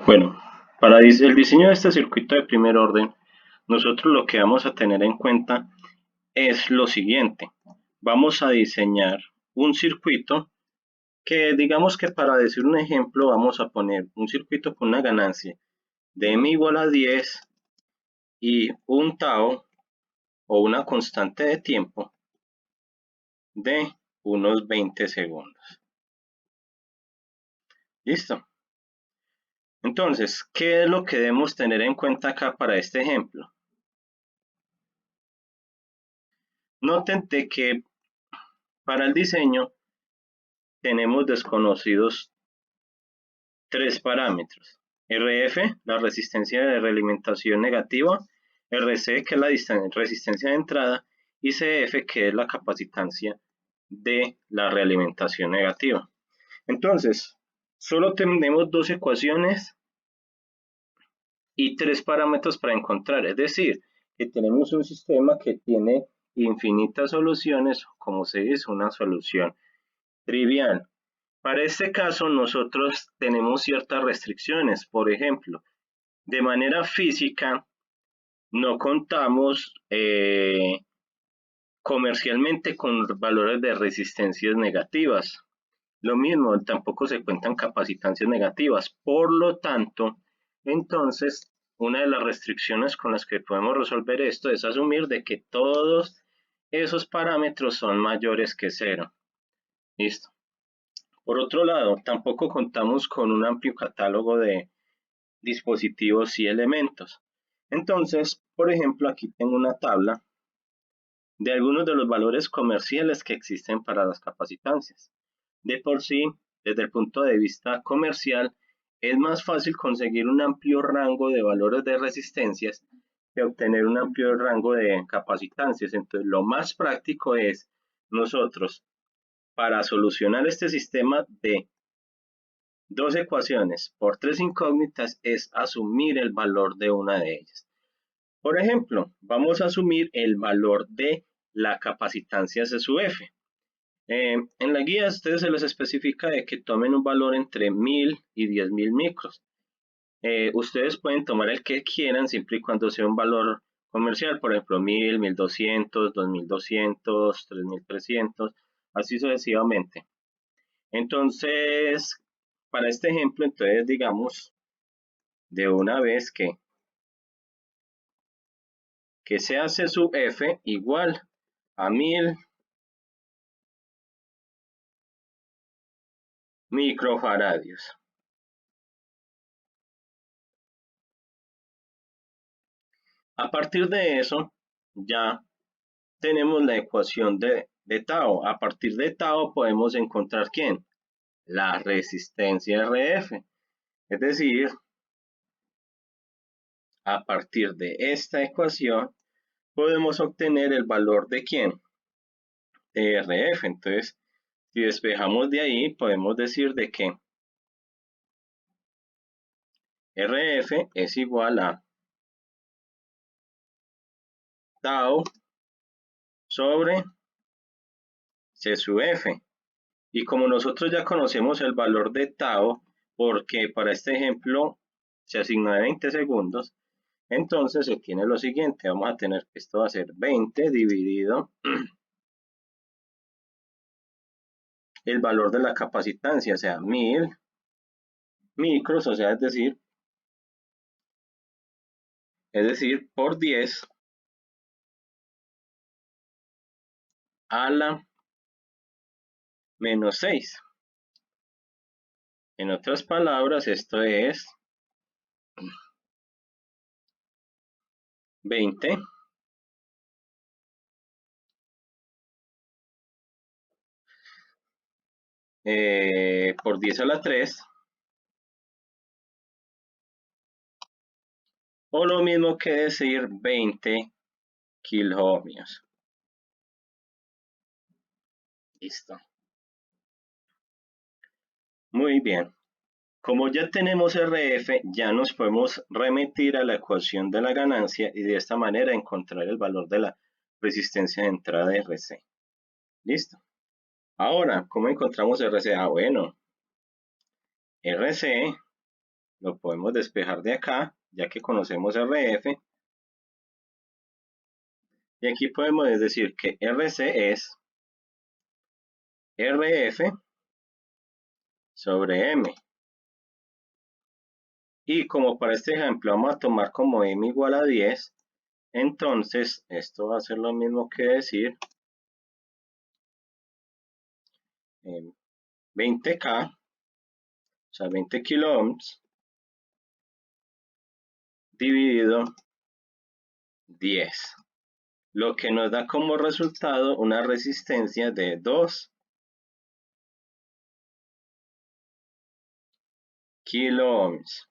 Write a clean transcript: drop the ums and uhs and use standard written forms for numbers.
Bueno, para el diseño de este circuito de primer orden, nosotros lo que vamos a tener en cuenta es lo siguiente. Vamos a diseñar un circuito que digamos que para decir un ejemplo vamos a poner un circuito con una ganancia de m igual a 10 y un tau o una constante de tiempo de unos 20 segundos. ¿Listo? Entonces, ¿qué es lo que debemos tener en cuenta acá para este ejemplo? Noten de que para el diseño tenemos desconocidos tres parámetros. RF, la resistencia de realimentación negativa, RC, que es la resistencia de entrada, y CF, que es la capacitancia de la realimentación negativa. Entonces, solo tenemos dos ecuaciones y tres parámetros para encontrar, es decir, que tenemos un sistema que tiene infinitas soluciones, como se dice, una solución trivial. Para este caso, nosotros tenemos ciertas restricciones. Por ejemplo, de manera física, no contamos comercialmente con valores de resistencias negativas. Lo mismo, tampoco se cuentan capacitancias negativas. Por lo tanto, entonces, una de las restricciones con las que podemos resolver esto es asumir de que todos esos parámetros son mayores que cero. Listo. Por otro lado, tampoco contamos con un amplio catálogo de dispositivos y elementos. Entonces, por ejemplo, aquí tengo una tabla de algunos de los valores comerciales que existen para las capacitancias. De por sí, desde el punto de vista comercial, es más fácil conseguir un amplio rango de valores de resistencias que obtener un amplio rango de capacitancias. Entonces, lo más práctico es nosotros, para solucionar este sistema de dos ecuaciones por tres incógnitas, es asumir el valor de una de ellas. Por ejemplo, vamos a asumir el valor de la capacitancia C sub F. En la guía a ustedes se les especifica de que tomen un valor entre 1000 y 10.000 micros. Ustedes pueden tomar el que quieran siempre y cuando sea un valor comercial, por ejemplo 1000, 1200, 2200, 3300, así sucesivamente. Entonces, para este ejemplo, entonces digamos de una vez que sea C sub F igual a 1000 microfaradios. A partir de eso, ya tenemos la ecuación de tau. A partir de tau podemos encontrar ¿quién? La resistencia RF. Es decir, a partir de esta ecuación podemos obtener el valor de ¿quién? De RF. Entonces, si despejamos de ahí, podemos decir de que RF es igual a tau sobre C sub F. Y como nosotros ya conocemos el valor de tau, porque para este ejemplo se asigna de 20 segundos, entonces se tiene lo siguiente, vamos a tener que esto va a ser 20 dividido el valor de la capacitancia, o sea, 1000 micros, o sea, es decir, por 10 a la menos 6. En otras palabras, esto es 20 por 10 a la 3, o lo mismo que decir 20 kiloohmios. Listo. Muy bien. Como ya tenemos RF, ya nos podemos remitir a la ecuación de la ganancia y de esta manera encontrar el valor de la resistencia de entrada de RC. Listo. Ahora, ¿cómo encontramos RC? Ah, bueno, RC lo podemos despejar de acá, ya que conocemos RF. Y aquí podemos decir que RC es RF sobre M. Y como para este ejemplo vamos a tomar como M igual a 10, entonces esto va a ser lo mismo que decir 20K, o sea 20 kilo ohms, dividido 10, lo que nos da como resultado una resistencia de 2 kilo ohms.